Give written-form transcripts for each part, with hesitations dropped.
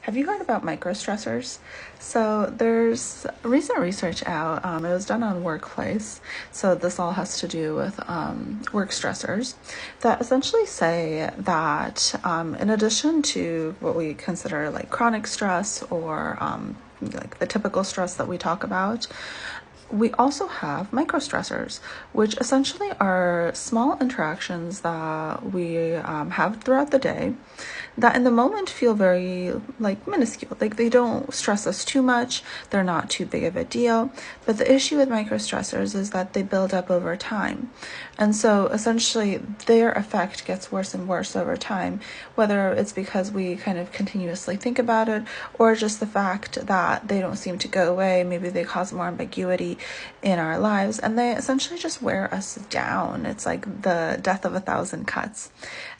Have you heard about microstressors? So there's recent research out. It was done on workplace. So this all has to do with work stressors that essentially say that in addition to what we consider like chronic stress or like the typical stress that we talk about, we also have microstressors, which essentially are small interactions that we have throughout the day that in the moment feel very like minuscule. Like they don't stress us too much. They're not too big of a deal. But the issue with microstressors is that they build up over time. And so essentially their effect gets worse and worse over time, whether it's because we kind of continuously think about it or just the fact that they don't seem to go away. Maybe they cause more ambiguity in our lives and they essentially just wear us down. It's like the death of 1,000 cuts.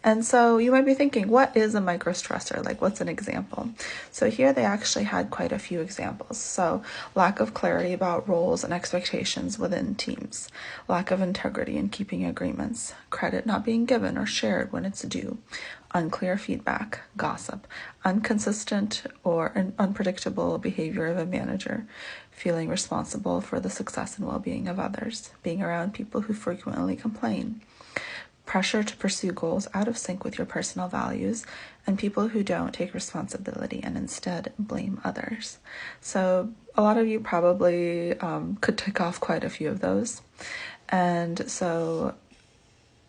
And so you might be thinking, what is a microstressor? Like, what's an example? So here they actually had quite a few examples. So lack of clarity about roles and expectations within teams, lack of integrity in keeping agreements, credit not being given or shared when it's due, unclear feedback, gossip, inconsistent or unpredictable behavior of a manager, feeling responsible for the success and well-being of others, being around people who frequently complain, pressure to pursue goals out of sync with your personal values, and people who don't take responsibility and instead blame others. So a lot of you probably could tick off quite a few of those. And so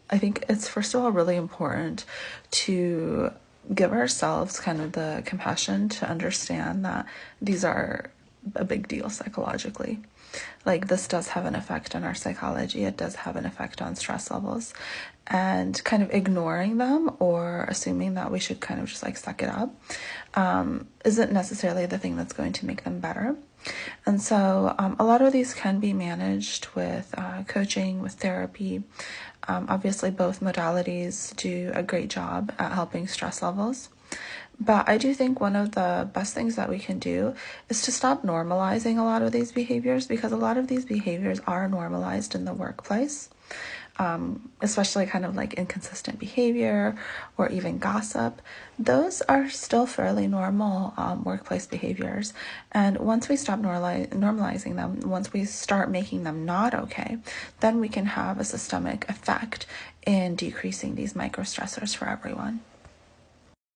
I think it's first of all really important to give ourselves kind of the compassion to understand that these are a big deal psychologically. Like this does have an effect on our psychology. It does have an effect on stress levels, and kind of ignoring them or assuming that we should kind of just like suck it up isn't necessarily the thing that's going to make them better. And so a lot of these can be managed with coaching, with therapy. Obviously, both modalities do a great job at helping stress levels. But I do think one of the best things that we can do is to stop normalizing a lot of these behaviors, because a lot of these behaviors are normalized in the workplace, especially kind of like inconsistent behavior or even gossip. Those are still fairly normal workplace behaviors. And once we stop normalizing them, once we start making them not okay, then we can have a systemic effect in decreasing these microstressors for everyone.